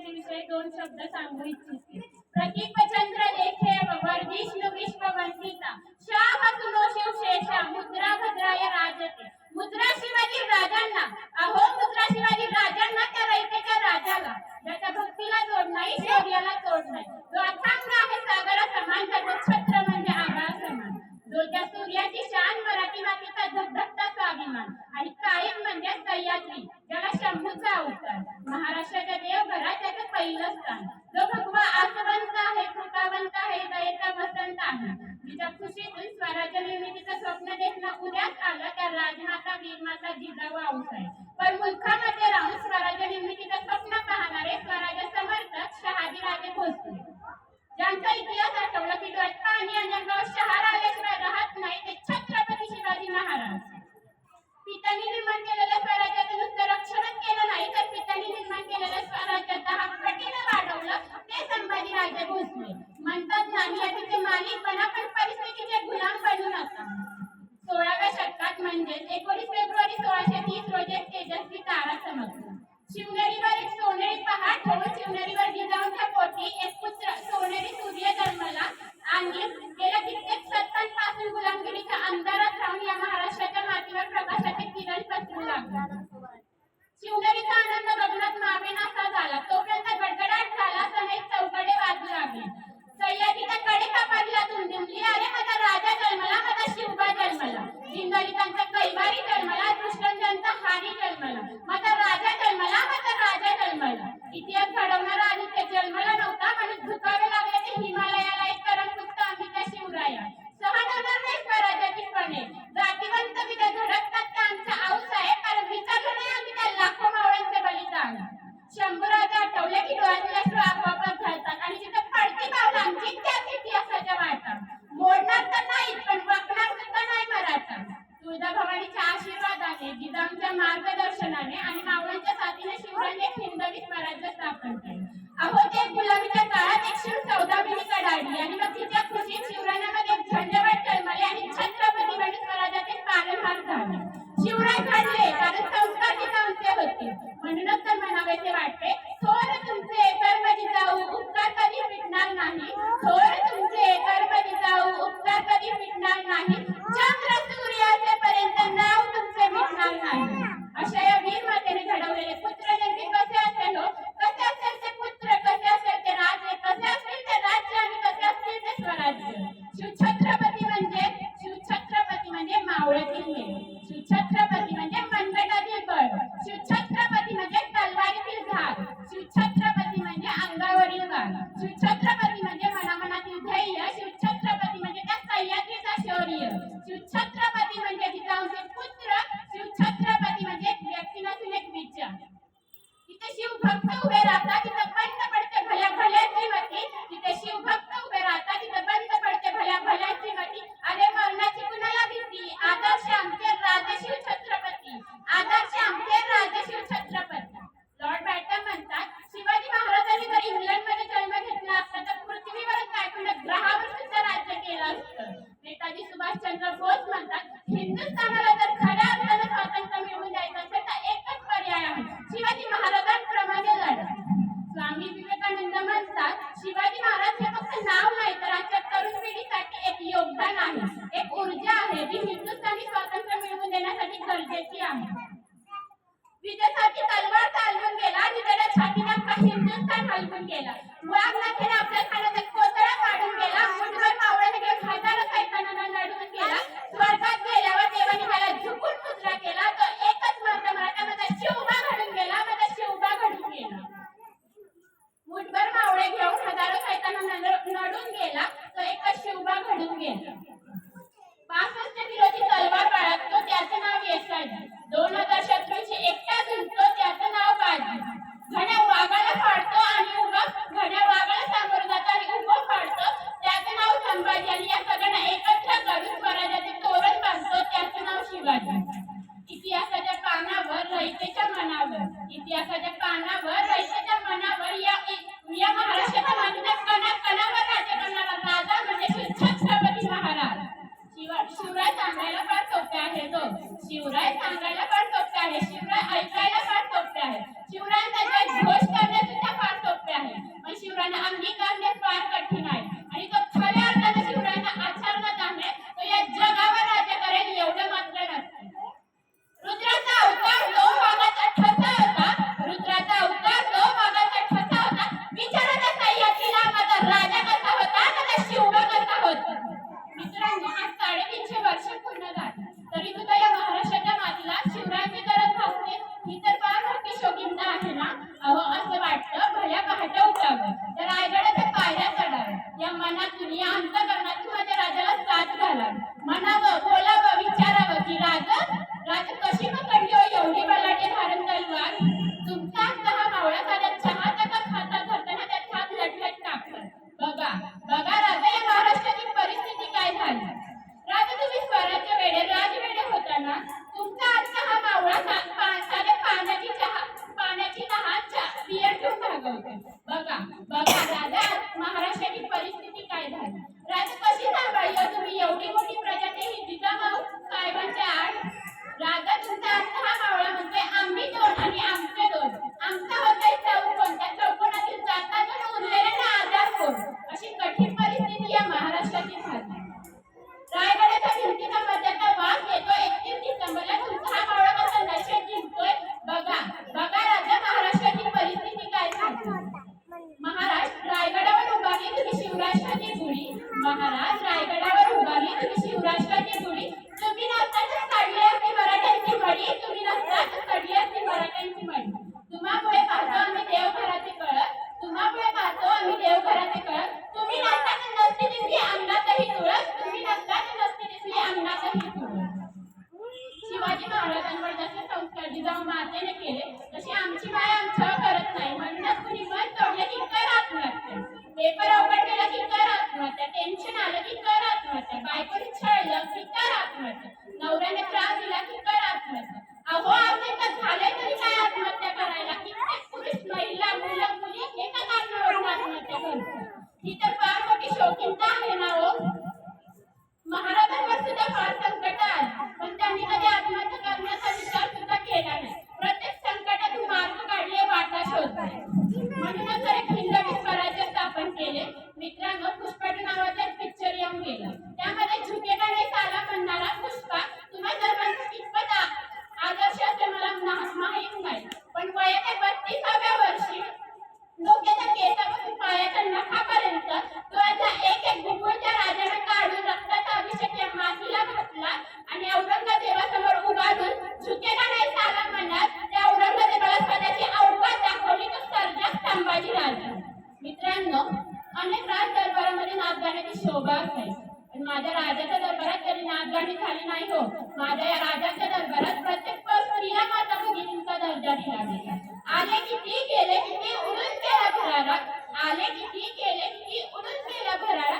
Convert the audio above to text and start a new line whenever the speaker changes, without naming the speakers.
विषयी दोन शब्द सांगू इच्छिते. प्रतीपचंद्र लेखे वर्धिष्णु विश्ववंदिता शाह सुनो शिवशेषा मुद्रा भद्राय राजते. मुद्रा शिवाजी राजांना, अहो मुद्रा शिवाजी राजांना, त्या रयतेच्या राजाला, ज्याच्या भक्तीला जोड नाही, शौर्याला तोड नाही, जो अथांग आहे सागरा समान, त्याचा छत्र म्हणजे आभाळ समान, जो त्या सूर्याची शान, मराठी मातीचा धगधगता स्वाभिमान, आणि कायम म्हणजे सह्याद्री, ज्याला शंभूचा अवतार, महाराष्ट्राच्या देवघरात त्याचं पहिलं स्थान, जो भगवा आसवंत आहे, कृपावंत आहे, दयेचा वसंत आहे, जिच्या खुशीतून स्वराज्य निर्मितीचं स्वप्न देखणं उद्याच आलं, त्या राजमाता वीरमाता जिजाऊ आऊसाहेब. पण मुलखामध्ये राहून स्वराज्य निर्मितीचं स्वप्न पाहणारे स्वराज्य समर्थक शहाजीराजे भोसले, ज्यांचा इतिहास आठवला की डोळ्यात पाणी अंगावर शहार आल्याशिवाय राहत नाही, ते छत्रपती शिवाजी महाराज. पित्यांनी निर्माण केलेल्या स्वराज्याचं नुसतं रक्षणच केलं नाही, तर पित्यांनी निर्माण केलेल्या स्वराज्यात 10 पटीने वाढवलं, ते संभाजीराजे भोसले. म्हणतात नाणियाचे मालिक बना, पण परिस्थितीचे गुलाम बनू नका. 16व्या शतकात म्हणजे 19 फेब्रुवारी 1630 रोजी एक तेजस्वी तारा चमकला. शिवनेरीवर एक सोनेरी पहाड ठेवून शिवनेरीवर जिजाऊंच्या पोटी एक पुत्र सोनेरी सूर्य जन्मला, आणि गेल्या कित्येक शतकांपासून गुलामगिरीच्या अंधारात राहून या महाराष्ट्राच्या मातीवर प्रकाशाचे किरण पसरू लागले. शिवनेरीचा आनंद गगनात मावेनासा झाला. तोपर्यंत गडगडाट झाला, सनई चौकडे वाजू लागले. सह्याद्रीच्या कडेचा पडला दुमदुमली, अरे माझा राजा जन्मला, माझा शिवबा जन्मला, इंद्रजितांचा कैवारी जन्मला, दृष्टंजनचा हारी जन्मला, माझा राजा जन्मला, माझा राजा जन्मला. इतिहास घडवणारा आदित्य जन्मला नव्हता, म्हणून झुकावे लागले ते हिमालयाला, एक करमपुक्त अंबिका शिवराया. सहन होणार नाही स्वराज्याची पणे, जातीवंत विद्या धडकतात त्यांचा आऊसाहेब, कारण विचारलं नाही आम्ही त्या लाखो मावळ्यांचे बलिदान. शंभूराजे आठवले की डोळ्यातील अश्रू आपोआपच घालतात, आणि तिथे पडती पावलं आमची त्याच इतिहासाच्या वाटा. मोडणार तर नाही, पण वाकणार सुद्धा नाही मराठा. तुळजाभवानीच्या आशीर्वादाने, जिजाऊंच्या मार्गदर्शनाने आणि मावळ्यांच्या साथीने शिवरायांनी एक हिंदवी स्वराज्य स्थापन केले. अहो ते गुलामीच्या काळात एक शिव सौदामिनी कडाडली, आणि मग तिच्या खुशीत शिवरायांमध्ये एक झंझावात जन्मले, आणि छत्रपती म्हणजे स्वराज्याचे पालनहार झाले. शिवराय घडले कारण संस्कार जिजाऊंचे होते, म्हणूनच तर म्हणावेसे वाटते, थोर तुमचे कर्म जिजाऊ उपकार कधी मिटणार नाही, थोर तुमचे कर्म जिजाऊ उपकार कधी मिटणार नाही, चंद्र सूर्य असेपर्यंत नाव तुमचे मिटणार नाही. अशा या वीर मातेने घडवलेले पुत्र नेमके कसे असेल हो, कसे असेल ते पुत्र, कसे असेल ते राजे, कसे असतील ते राज्य, आणि कसे असतील ते स्वराज्य. शिवछत्रपती म्हणजे मावळ्यातील मेळ, शिवछत्रपती म्हणजे मनगटातील बळ, शिवछत्रपती म्हणजे तलवारीतील धार, शिवछत्रपती म्हणजे अंगावरील गाल, शिवछत्रपती म्हणजे मनामनातील धैर्य, शिवछत्रपती म्हणजे त्या सह्याद्रीचा शौर्य, शिवछत्रपती म्हणजे जिजाऊंचे पुत्र, शिवछत्रपती म्हणजे एक व्यक्ती नसून एक विचार. जिथे शिवभक्त उभे राहतात तिथे बंद पडते भल्या भल्याची मती, जिथे शिवभक्त उभे राहतात तिथे बंद पडते भल्या भल्याची मती. अरे मरणाची कुणाला भीती, आदर्श आमचे राजे शिवछत्रपती, आदर्श आमचे राजे शिवछत्रपती. लॉर्ड बॅटन म्हणतात, शिवाजी महाराजांनी जर इंग्लंडमध्ये जन्म घेतला असता तर पृथ्वीवरच काय पण ग्रहावर सुद्धा राज्य केलं असतं. नेताजी सुभाषचंद्र बोस म्हणतात, हिंदुस्थानाला जर खऱ्या अर्थाने स्वातंत्र्य मिळवून द्यायचं असेल तर एकच पर्याय आहे, शिवाजी महाराजांप्रमाणे लढा. स्वामी विवेकानंद म्हणतात, शिवाजी महाराज हे फक्त नाव नाही, तर आजच्या तरुण पिढीसाठी एक योगदान आहे, एक ऊर्जा आहे, जी हिंदुस्थानी स्वातंत्र्य मिळवून देण्यासाठी गरजेची आहे. विजयासाठी तलवार चालवून गेला, विजयाच्या छातीला हिंदुस्थान हलवून गेला, वाघनाथाने आपल्या खाण्याचा कोतळा काढून गेला, मुठभर मावळ्याने घेऊन हजारो सैतानांना लढवून गेला, स्वर्गात गेल्यावर देवाने त्याला झुकून पुजला केला, तो एकच मर्द मराठा माझा शिवबा घडून गेला, माझा शिवबा घडून गेला. मुठभर मावळे घेऊन हजारो सैतानांना लढून गेला, तो एकच शिवबा घडून गेला. 65 किलोची तलवार बाळगतो त्याचं नाव यशाजी, 2000 शत्रूंशी एकटा झुंजतो त्याचं नाव बाजी, घड्या वाघाला फाडतो आणि उगा घड्या वाघाला सामोरे भागवते. बघा बघा राजा महाराष्ट्राची परिस्थिती काय झाली. राजा कशी सांभाळली हो तुम्ही एवढी मोठी प्रजा ते जिजामाऊ साहेबांच्या आड. राजा तुमचा अर्थ हा मावळा म्हणतोय आम्ही दोन आणि आमचे दोन. आमचा होता चौकोन, त्या चौकोनातील जातातून उरलेल्यांना आधार कोण. अशी कठीण परिस्थिती या महाराष्ट्राची झाली. रायगडाच्या भिंतीचा मध्याचा वास येतो 31 डिसेंबरला तुमचा हा मावळा कसा नशेत जिंकतोय. बघा बघा राजा महाराष्ट्राची परिस्थिती काय झाली. महाराज रायगडावर उभारली तुम्ही शिवराष्ट्राची गुढी. महाराज रायगडावर उभारली तुम्ही शिवराष्ट्राची गुढी. तुम्ही नसताना काढली असती मराठ्यांची मडी. तुम्ही नसताना काढली असती मराठ्यांची मडी. तुम्हामुळे पाहतो आम्ही देवघराचे कळस. तुम्हामुळे पाहतो आम्ही देवघराचे कळस. तुम्ही नसताना नसती दिसली अंगणातही तुळस. तुम्ही नसताना नसती दिसली अंगणातही तुळस. शिवाजी महाराजांवर जसे संस्कार जिजाऊ मातेने केले तशी आमची माय आमच्यावर करत नाही. म्हणूनच कुणी मन तोडलं की कर आत्महत्या. पेपर अवघड गेला की कर आत्महत्या. टेन्शन आलं की कर आत्महत्या. बायकोने छळलं की कर आत्महत्या. नवऱ्याने त्रास दिला की कर आत्महत्या. अहो आत्महत्या झाले तरी काय आत्महत्या करायला. कित्येक पुरुष महिला मुलं मुली एका कारणावरून आत्महत्या करतात. ही तर फार मोठी शौकीनता आहे ना हो. महाराजांवर सुद्धा फार संकट आली पण त्यांनी कधी आत्महत्या करण्याचा विचार सुद्धा केला नाही. प्रत्येक संकटातून मार्ग काढले, वाटा शोधले. म्हणूनच तर एक हिंदवी स्वराज्य स्थापन केले. मित्रांनो पुष्पा नावाचा एक पिक्चर येऊन गेला. त्यामध्ये झुकेगा नाही साला म्हणणारा पुष्पा तुम्हा सर्वांचा कितपत आदर्श असे मला माहीत नाही. पण वयाच्या 32व्या वर्षी डोक्याच्या केसापासून पायाच्या नखापर्यंत तो एक एक गुंगूळ त्या राजाने काढून रक्ताचा अभिषेक या मातीला घातला आणि औरंगजेबासमोर उभा राहून झुकेगा नाही साला म्हणत त्या औरंगजेबाला स्वतःची अवकाश दाखवली तो सर्जाक संभाजी राजा. मित्रांनो अनेक राज दरबारामध्ये नाचगाण्याची शोभा असायची. पण माझ्या राजाच्या दरबारात कधी नाचगाणी झाली नाही हो. माझ्या या राजाच्या दरबारात प्रत्येक स्त्रीला माता भगिनींचा दर्जा दिला गेला. आले किती गेले किती उडून गेला घराला. आले किती गेले किती उडून गेला घराला.